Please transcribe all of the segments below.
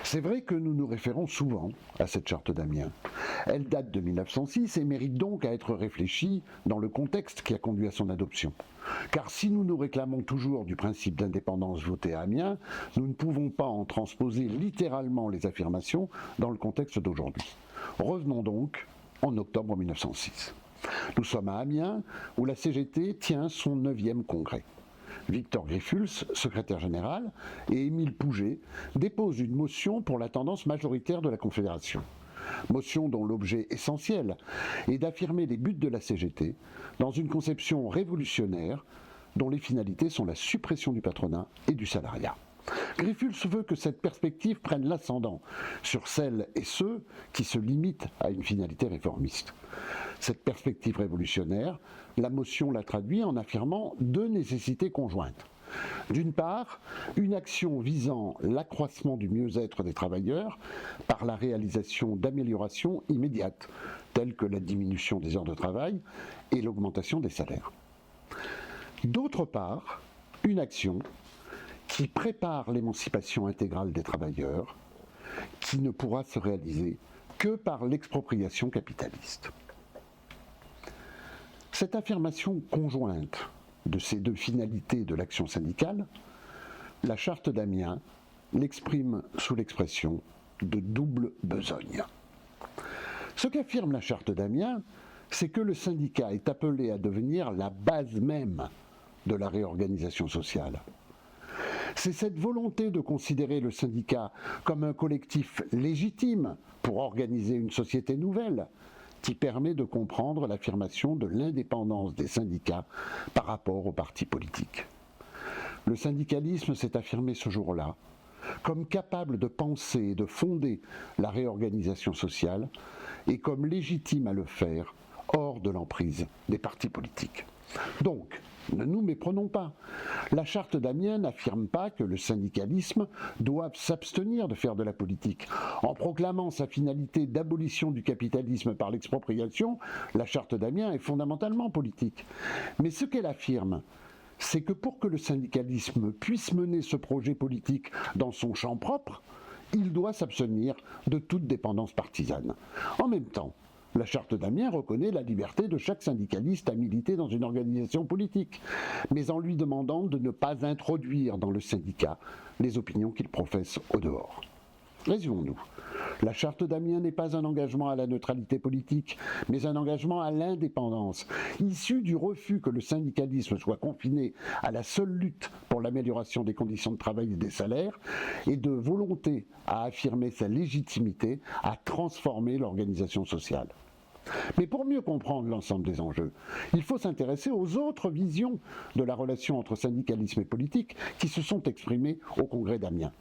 C'est vrai que nous nous référons souvent à cette charte d'Amiens. Elle date de 1906 et mérite donc à être réfléchie dans le contexte qui a conduit à son adoption. Car si nous nous réclamons toujours du principe d'indépendance voté à Amiens, nous ne pouvons pas en transposer littéralement les affirmations dans le contexte d'aujourd'hui. Revenons donc en octobre 1906. Nous sommes à Amiens où la CGT tient son 9e congrès. Victor Griefuls, secrétaire général, et Émile Pouget déposent une motion pour la tendance majoritaire de la Confédération. Motion dont l'objet essentiel est d'affirmer les buts de la CGT dans une conception révolutionnaire dont les finalités sont la suppression du patronat et du salariat. Griefuls veut que cette perspective prenne l'ascendant sur celles et ceux qui se limitent à une finalité réformiste. Cette perspective révolutionnaire, la motion la traduit en affirmant 2 nécessités conjointes. D'une part, une action visant l'accroissement du mieux-être des travailleurs par la réalisation d'améliorations immédiates, telles que la diminution des heures de travail et l'augmentation des salaires. D'autre part, une action qui prépare l'émancipation intégrale des travailleurs, qui ne pourra se réaliser que par l'expropriation capitaliste. Cette affirmation conjointe de ces 2 finalités de l'action syndicale, la charte d'Amiens l'exprime sous l'expression de double besogne. Ce qu'affirme la charte d'Amiens, c'est que le syndicat est appelé à devenir la base même de la réorganisation sociale. C'est cette volonté de considérer le syndicat comme un collectif légitime pour organiser une société nouvelle qui permet de comprendre l'affirmation de l'indépendance des syndicats par rapport aux partis politiques. Le syndicalisme s'est affirmé ce jour-là comme capable de penser et de fonder la réorganisation sociale et comme légitime à le faire hors de l'emprise des partis politiques. Donc, ne nous méprenons pas. La charte d'Amiens n'affirme pas que le syndicalisme doit s'abstenir de faire de la politique. En proclamant sa finalité d'abolition du capitalisme par l'expropriation, la charte d'Amiens est fondamentalement politique. Mais ce qu'elle affirme, c'est que pour que le syndicalisme puisse mener ce projet politique dans son champ propre, il doit s'abstenir de toute dépendance partisane. En même temps, la charte d'Amiens reconnaît la liberté de chaque syndicaliste à militer dans une organisation politique, mais en lui demandant de ne pas introduire dans le syndicat les opinions qu'il professe au dehors. Résumons-nous. La charte d'Amiens n'est pas un engagement à la neutralité politique, mais un engagement à l'indépendance, issu du refus que le syndicalisme soit confiné à la seule lutte pour l'amélioration des conditions de travail et des salaires, et de volonté à affirmer sa légitimité à transformer l'organisation sociale. Mais pour mieux comprendre l'ensemble des enjeux, il faut s'intéresser aux autres visions de la relation entre syndicalisme et politique qui se sont exprimées au congrès d'Amiens.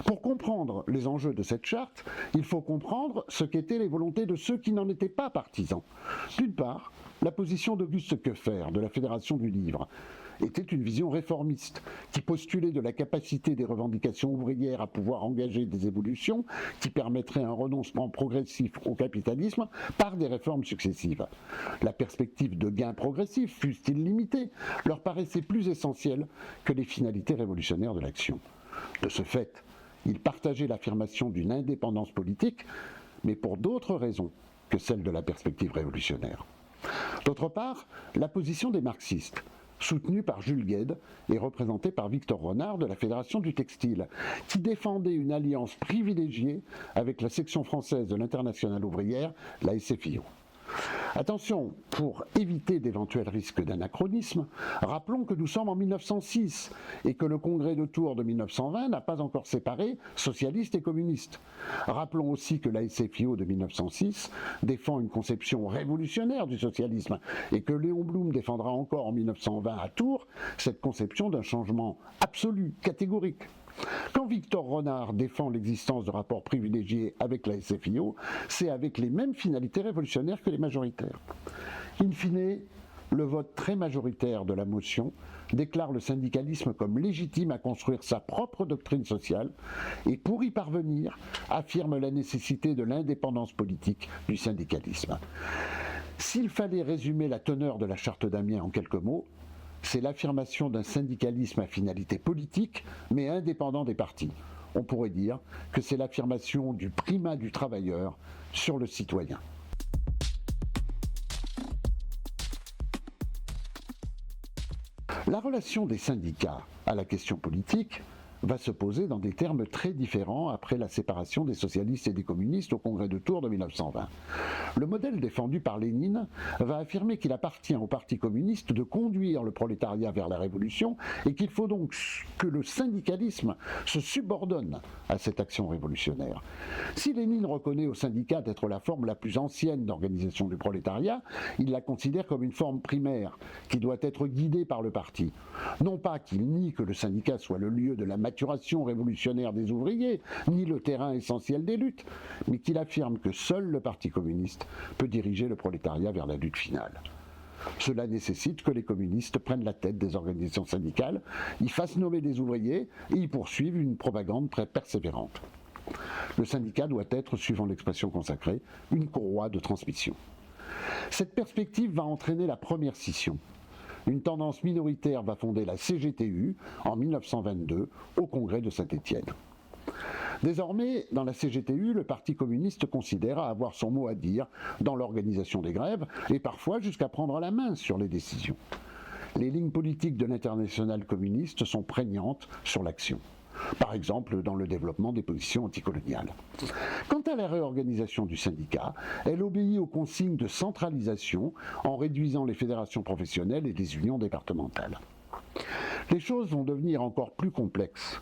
Pour comprendre les enjeux de cette charte, il faut comprendre ce qu'étaient les volontés de ceux qui n'en étaient pas partisans. D'une part, la position d'Auguste Queffer de la Fédération du Livre était une vision réformiste qui postulait de la capacité des revendications ouvrières à pouvoir engager des évolutions qui permettraient un renoncement progressif au capitalisme par des réformes successives. La perspective de gains progressifs, fussent-ils limités, leur paraissait plus essentielle que les finalités révolutionnaires de l'action. De ce fait, ils partageaient l'affirmation d'une indépendance politique, mais pour d'autres raisons que celle de la perspective révolutionnaire. D'autre part, la position des marxistes, soutenue par Jules Guesde et représentée par Victor Renard de la Fédération du Textile, qui défendait une alliance privilégiée avec la section française de l'Internationale ouvrière, la SFIO. Attention, pour éviter d'éventuels risques d'anachronisme, rappelons que nous sommes en 1906 et que le congrès de Tours de 1920 n'a pas encore séparé socialistes et communistes. Rappelons aussi que la SFIO de 1906 défend une conception révolutionnaire du socialisme et que Léon Blum défendra encore en 1920 à Tours cette conception d'un changement absolu, catégorique. Quand Victor Renard défend l'existence de rapports privilégiés avec la SFIO, c'est avec les mêmes finalités révolutionnaires que les majoritaires. In fine, le vote très majoritaire de la motion déclare le syndicalisme comme légitime à construire sa propre doctrine sociale et pour y parvenir, affirme la nécessité de l'indépendance politique du syndicalisme. S'il fallait résumer la teneur de la charte d'Amiens en quelques mots, c'est l'affirmation d'un syndicalisme à finalité politique, mais indépendant des partis. On pourrait dire que c'est l'affirmation du primat du travailleur sur le citoyen. La relation des syndicats à la question politique va se poser dans des termes très différents après la séparation des socialistes et des communistes au Congrès de Tours de 1920. Le modèle défendu par Lénine va affirmer qu'il appartient au Parti communiste de conduire le prolétariat vers la révolution et qu'il faut donc que le syndicalisme se subordonne à cette action révolutionnaire. Si Lénine reconnaît aux syndicats d'être la forme la plus ancienne d'organisation du prolétariat, il la considère comme une forme primaire qui doit être guidée par le parti. Non pas qu'il nie que le syndicat soit le lieu de la maturation révolutionnaire des ouvriers, ni le terrain essentiel des luttes, mais qu'il affirme que seul le Parti communiste peut diriger le prolétariat vers la lutte finale. Cela nécessite que les communistes prennent la tête des organisations syndicales, y fassent nommer des ouvriers et y poursuivent une propagande très persévérante. Le syndicat doit être, suivant l'expression consacrée, une courroie de transmission. Cette perspective va entraîner la première scission. Une tendance minoritaire va fonder la CGTU en 1922 au congrès de Saint-Étienne. Désormais, dans la CGTU, le Parti communiste considère avoir son mot à dire dans l'organisation des grèves et parfois jusqu'à prendre la main sur les décisions. Les lignes politiques de l'Internationale communiste sont prégnantes sur l'action. Par exemple dans le développement des positions anticoloniales. Quant à la réorganisation du syndicat, elle obéit aux consignes de centralisation en réduisant les fédérations professionnelles et les unions départementales. Les choses vont devenir encore plus complexes.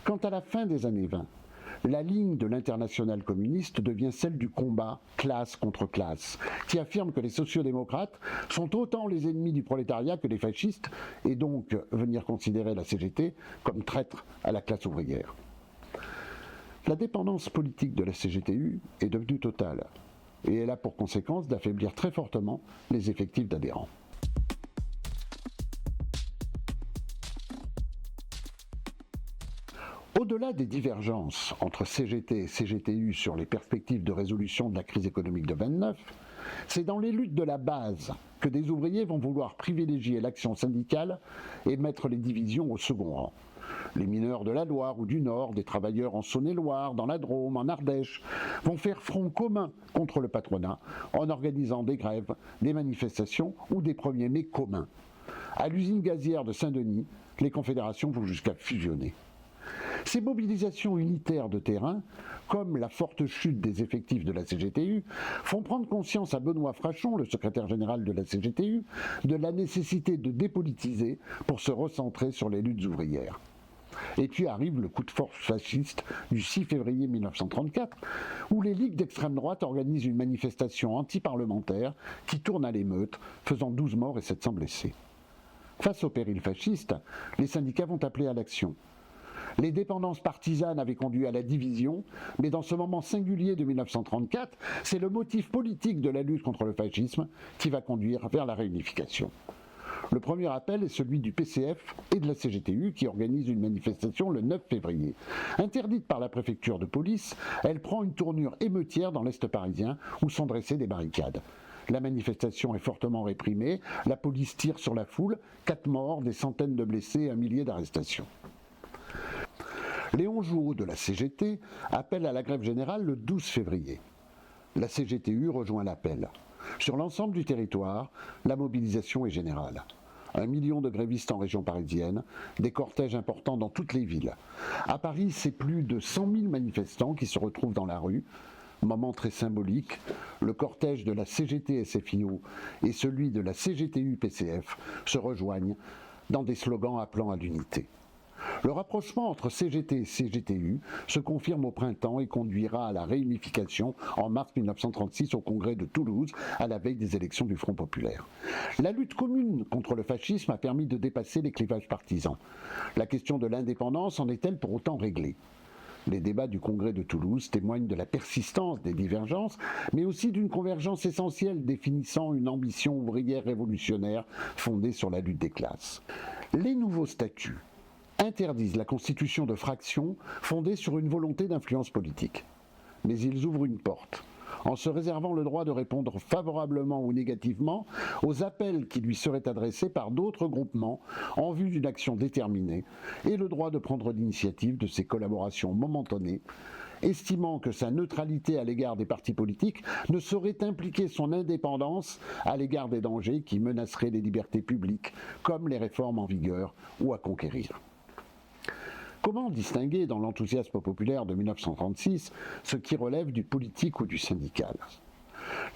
Quant à la fin des années 20, la ligne de l'Internationale communiste devient celle du combat classe contre classe, qui affirme que les sociodémocrates sont autant les ennemis du prolétariat que les fascistes, et donc venir considérer la CGT comme traître à la classe ouvrière. La dépendance politique de la CGTU est devenue totale, et elle a pour conséquence d'affaiblir très fortement les effectifs d'adhérents. Au-delà des divergences entre CGT et CGTU sur les perspectives de résolution de la crise économique de 29, c'est dans les luttes de la base que des ouvriers vont vouloir privilégier l'action syndicale et mettre les divisions au second rang. Les mineurs de la Loire ou du Nord, des travailleurs en Saône-et-Loire, dans la Drôme, en Ardèche, vont faire front commun contre le patronat en organisant des grèves, des manifestations ou des 1er mai communs. À l'usine gazière de Saint-Denis, les confédérations vont jusqu'à fusionner. Ces mobilisations unitaires de terrain, comme la forte chute des effectifs de la CGTU, font prendre conscience à Benoît Frachon, le secrétaire général de la CGTU, de la nécessité de dépolitiser pour se recentrer sur les luttes ouvrières. Et puis arrive le coup de force fasciste du 6 février 1934, où les ligues d'extrême droite organisent une manifestation anti-parlementaire qui tourne à l'émeute, faisant 12 morts et 700 blessés. Face au péril fasciste, les syndicats vont appeler à l'action. Les dépendances partisanes avaient conduit à la division, mais dans ce moment singulier de 1934, c'est le motif politique de la lutte contre le fascisme qui va conduire vers la réunification. Le premier appel est celui du PCF et de la CGTU qui organise une manifestation le 9 février. Interdite par la préfecture de police, elle prend une tournure émeutière dans l'Est parisien où sont dressées des barricades. La manifestation est fortement réprimée, la police tire sur la foule, 4 morts, des centaines de blessés et un millier d'arrestations. Léon Jouot de la CGT appelle à la grève générale le 12 février. La CGTU rejoint l'appel. Sur l'ensemble du territoire, la mobilisation est générale. 1 million de grévistes en région parisienne, des cortèges importants dans toutes les villes. À Paris, c'est plus de 100 000 manifestants qui se retrouvent dans la rue. Moment très symbolique, le cortège de la CGT-SFIO et celui de la CGTU-PCF se rejoignent dans des slogans appelant à l'unité. Le rapprochement entre CGT et CGTU se confirme au printemps et conduira à la réunification en mars 1936 au congrès de Toulouse, à la veille des élections du Front populaire. La lutte commune contre le fascisme a permis de dépasser les clivages partisans. La question de l'indépendance en est-elle pour autant réglée ? Les débats du congrès de Toulouse témoignent de la persistance des divergences, mais aussi d'une convergence essentielle définissant une ambition ouvrière révolutionnaire fondée sur la lutte des classes. Les nouveaux statuts interdisent la constitution de fractions fondées sur une volonté d'influence politique. Mais ils ouvrent une porte. en se réservant le droit de répondre favorablement ou négativement aux appels qui lui seraient adressés par d'autres groupements en vue d'une action déterminée, et le droit de prendre l'initiative de ces collaborations momentanées, estimant que sa neutralité à l'égard des partis politiques ne saurait impliquer son indépendance à l'égard des dangers qui menaceraient les libertés publiques, comme les réformes en vigueur ou à conquérir. Comment distinguer dans l'enthousiasme populaire de 1936 ce qui relève du politique ou du syndical ?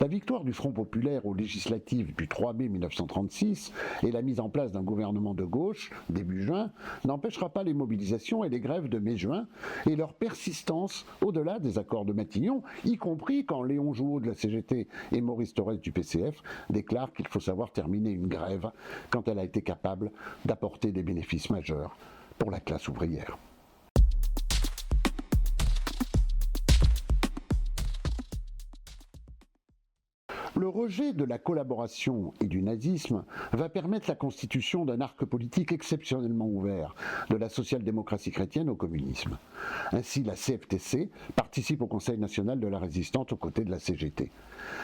La victoire du Front populaire aux législatives du 3 mai 1936 et la mise en place d'un gouvernement de gauche, début juin, n'empêchera pas les mobilisations et les grèves de mai-juin et leur persistance au-delà des accords de Matignon, y compris quand Léon Jouot de la CGT et Maurice Thorez du PCF déclarent qu'il faut savoir terminer une grève quand elle a été capable d'apporter des bénéfices majeurs pour la classe ouvrière. Le rejet de la collaboration et du nazisme va permettre la constitution d'un arc politique exceptionnellement ouvert, de la social-démocratie chrétienne au communisme. Ainsi, la CFTC participe au Conseil national de la résistance aux côtés de la CGT.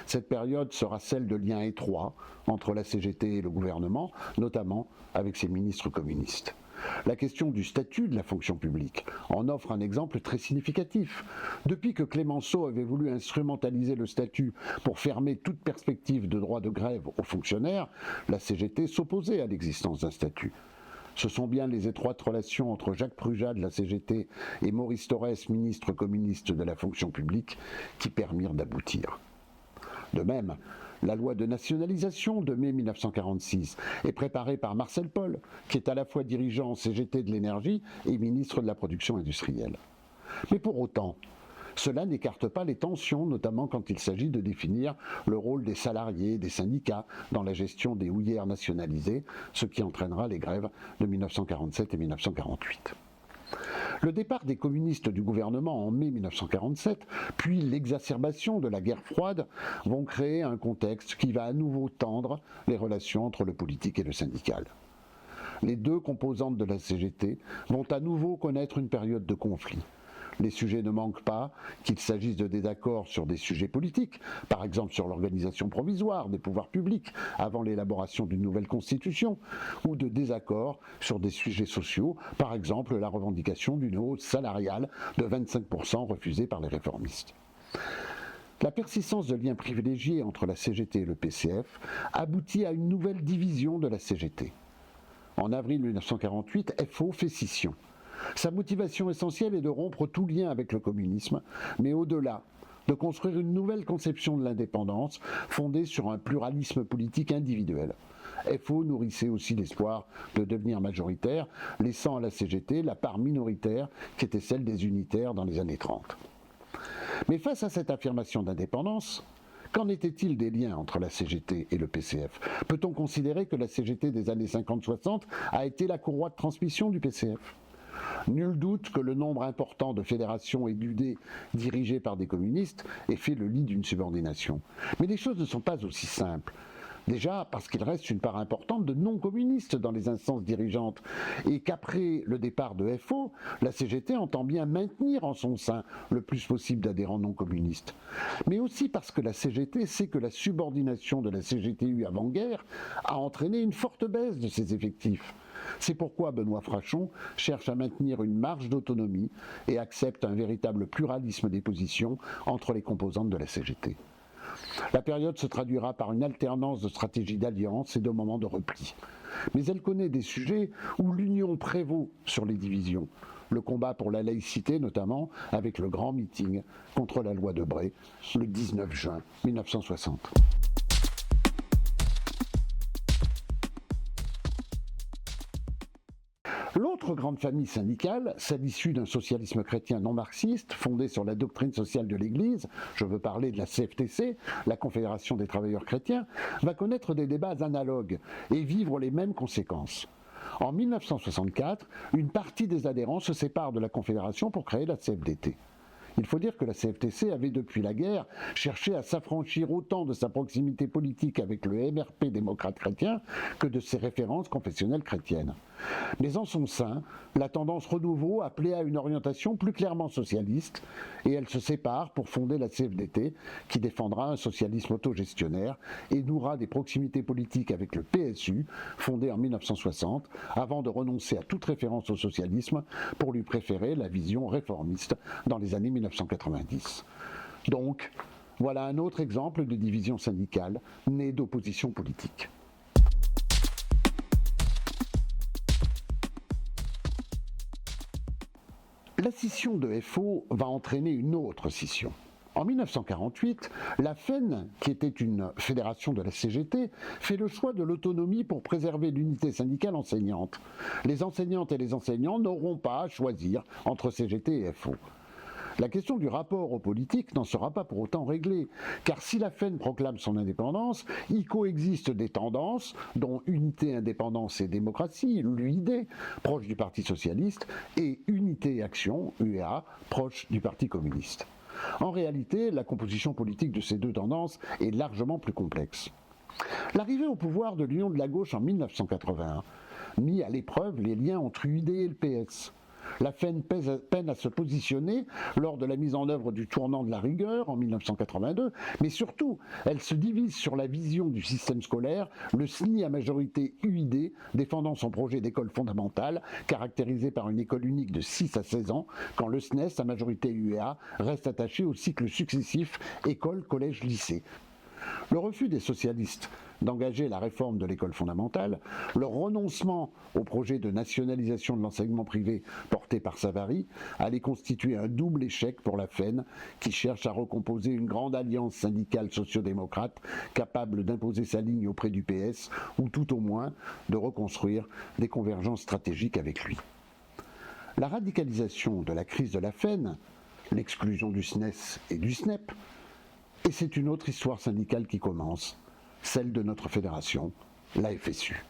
Cette période sera celle de liens étroits entre la CGT et le gouvernement, notamment avec ses ministres communistes. La question du statut de la fonction publique en offre un exemple très significatif. Depuis que Clémenceau avait voulu instrumentaliser le statut pour fermer toute perspective de droit de grève aux fonctionnaires, la CGT s'opposait à l'existence d'un statut. Ce sont bien les étroites relations entre Jacques Prujat de la CGT et Maurice Thorez, ministre communiste de la fonction publique, qui permirent d'aboutir. De même, la loi de nationalisation de mai 1946 est préparée par Marcel Paul, qui est à la fois dirigeant en CGT de l'énergie et ministre de la production industrielle. Mais pour autant, cela n'écarte pas les tensions, notamment quand il s'agit de définir le rôle des salariés et des syndicats dans la gestion des houillères nationalisées, ce qui entraînera les grèves de 1947 et 1948. Le départ des communistes du gouvernement en mai 1947, puis l'exacerbation de la guerre froide vont créer un contexte qui va à nouveau tendre les relations entre le politique et le syndical. Les deux composantes de la CGT vont à nouveau connaître une période de conflit. Les sujets ne manquent pas, qu'il s'agisse de désaccords sur des sujets politiques, par exemple sur l'organisation provisoire des pouvoirs publics avant l'élaboration d'une nouvelle constitution, ou de désaccords sur des sujets sociaux, par exemple la revendication d'une hausse salariale de 25% refusée par les réformistes. La persistance de liens privilégiés entre la CGT et le PCF aboutit à une nouvelle division de la CGT. En avril 1948, FO fait scission. Sa motivation essentielle est de rompre tout lien avec le communisme, mais au-delà, de construire une nouvelle conception de l'indépendance fondée sur un pluralisme politique individuel. FO nourrissait aussi l'espoir de devenir majoritaire, laissant à la CGT la part minoritaire qui était celle des unitaires dans les années 30. Mais face à cette affirmation d'indépendance, qu'en était-il des liens entre la CGT et le PCF ? Peut-on considérer que la CGT des années 50-60 a été la courroie de transmission du PCF ? Nul doute que le nombre important de fédérations et d'UD dirigées par des communistes ait fait le lit d'une subordination. Mais les choses ne sont pas aussi simples. Déjà parce qu'il reste une part importante de non-communistes dans les instances dirigeantes et qu'après le départ de FO, la CGT entend bien maintenir en son sein le plus possible d'adhérents non-communistes. Mais aussi parce que la CGT sait que la subordination de la CGTU avant-guerre a entraîné une forte baisse de ses effectifs. C'est pourquoi Benoît Frachon cherche à maintenir une marge d'autonomie et accepte un véritable pluralisme des positions entre les composantes de la CGT. La période se traduira par une alternance de stratégies d'alliance et de moments de repli. Mais elle connaît des sujets où l'union prévaut sur les divisions. Le combat pour la laïcité notamment, avec le grand meeting contre la loi Debré, le 19 juin 1960. L'autre grande famille syndicale, celle issue d'un socialisme chrétien non marxiste, fondé sur la doctrine sociale de l'Église, je veux parler de la CFTC, la Confédération des travailleurs chrétiens, va connaître des débats analogues et vivre les mêmes conséquences. En 1964, une partie des adhérents se sépare de la Confédération pour créer la CFDT. Il faut dire que la CFTC avait depuis la guerre cherché à s'affranchir autant de sa proximité politique avec le MRP démocrate chrétien que de ses références confessionnelles chrétiennes. Mais en son sein, la tendance renouveau appelait à une orientation plus clairement socialiste et elle se sépare pour fonder la CFDT qui défendra un socialisme autogestionnaire et nouera des proximités politiques avec le PSU fondé en 1960 avant de renoncer à toute référence au socialisme pour lui préférer la vision réformiste dans les années 1990. Donc, voilà un autre exemple de division syndicale née d'opposition politique. La scission de FO va entraîner une autre scission. En 1948, la FEN, qui était une fédération de la CGT, fait le choix de l'autonomie pour préserver l'unité syndicale enseignante. Les enseignantes et les enseignants n'auront pas à choisir entre CGT et FO. La question du rapport aux politiques n'en sera pas pour autant réglée, car si la FEN proclame son indépendance, il coexiste des tendances, dont Unité, Indépendance et Démocratie, l'UID, proche du Parti Socialiste, et Unité et Action, UEA, proche du Parti Communiste. En réalité, la composition politique de ces deux tendances est largement plus complexe. L'arrivée au pouvoir de l'Union de la gauche en 1981 mit à l'épreuve les liens entre UID et le PS. La FEN peine à se positionner lors de la mise en œuvre du tournant de la rigueur en 1982, mais surtout, elle se divise sur la vision du système scolaire, le SNI à majorité UID défendant son projet d'école fondamentale, caractérisé par une école unique de 6 à 16 ans, quand le SNES à majorité UEA reste attaché au cycle successif école, collège, lycée. Le refus des socialistes d'engager la réforme de l'école fondamentale, leur renoncement au projet de nationalisation de l'enseignement privé porté par Savary, allait constituer un double échec pour la FEN qui cherche à recomposer une grande alliance syndicale sociodémocrate capable d'imposer sa ligne auprès du PS ou tout au moins de reconstruire des convergences stratégiques avec lui. La radicalisation de la crise de la FEN, l'exclusion du SNES et du SNEP, et c'est une autre histoire syndicale qui commence, celle de notre fédération, la FSU.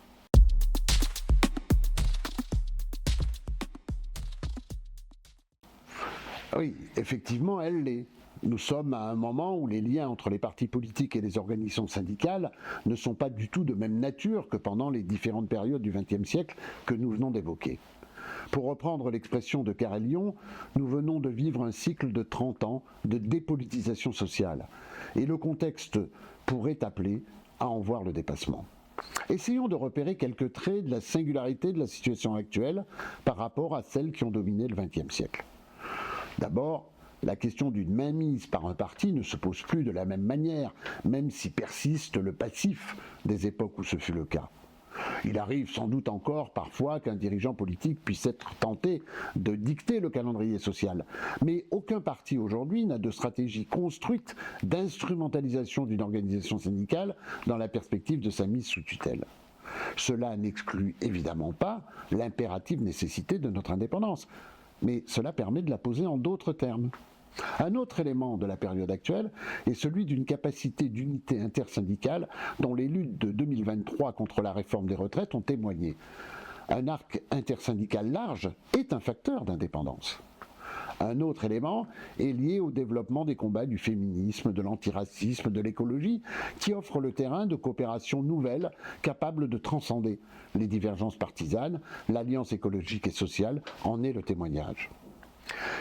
Oui, effectivement, elle l'est. Nous sommes à un moment où les liens entre les partis politiques et les organisations syndicales ne sont pas du tout de même nature que pendant les différentes périodes du XXe siècle que nous venons d'évoquer. Pour reprendre l'expression de Carrel-Lyon, nous venons de vivre un cycle de 30 ans de dépolitisation sociale. Et le contexte pourrait appeler à en voir le dépassement. Essayons de repérer quelques traits de la singularité de la situation actuelle par rapport à celles qui ont dominé le XXe siècle. D'abord, la question d'une mainmise par un parti ne se pose plus de la même manière, même si persiste le passif des époques où ce fut le cas. Il arrive sans doute encore parfois qu'un dirigeant politique puisse être tenté de dicter le calendrier social. Mais aucun parti aujourd'hui n'a de stratégie construite d'instrumentalisation d'une organisation syndicale dans la perspective de sa mise sous tutelle. Cela n'exclut évidemment pas l'impérative nécessité de notre indépendance, mais cela permet de la poser en d'autres termes. Un autre élément de la période actuelle est celui d'une capacité d'unité intersyndicale dont les luttes de 2023 contre la réforme des retraites ont témoigné. Un arc intersyndical large est un facteur d'indépendance. Un autre élément est lié au développement des combats du féminisme, de l'antiracisme, de l'écologie, qui offrent le terrain de coopération nouvelle capable de transcender les divergences partisanes. L'Alliance écologique et sociale en est le témoignage.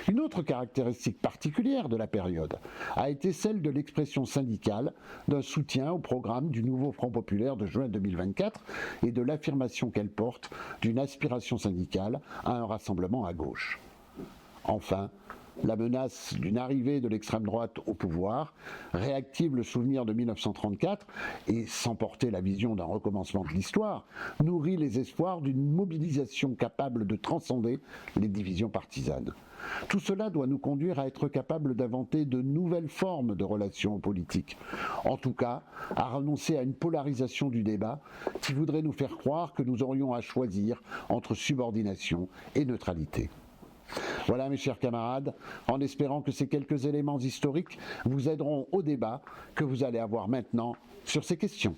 Une autre caractéristique particulière de la période a été celle de l'expression syndicale d'un soutien au programme du nouveau Front populaire de juin 2024 et de l'affirmation qu'elle porte d'une aspiration syndicale à un rassemblement à gauche. Enfin, la menace d'une arrivée de l'extrême droite au pouvoir réactive le souvenir de 1934 et, sans porter la vision d'un recommencement de l'histoire, nourrit les espoirs d'une mobilisation capable de transcender les divisions partisanes. Tout cela doit nous conduire à être capables d'inventer de nouvelles formes de relations politiques. En tout cas, à renoncer à une polarisation du débat qui voudrait nous faire croire que nous aurions à choisir entre subordination et neutralité. Voilà mes chers camarades, en espérant que ces quelques éléments historiques vous aideront au débat que vous allez avoir maintenant sur ces questions.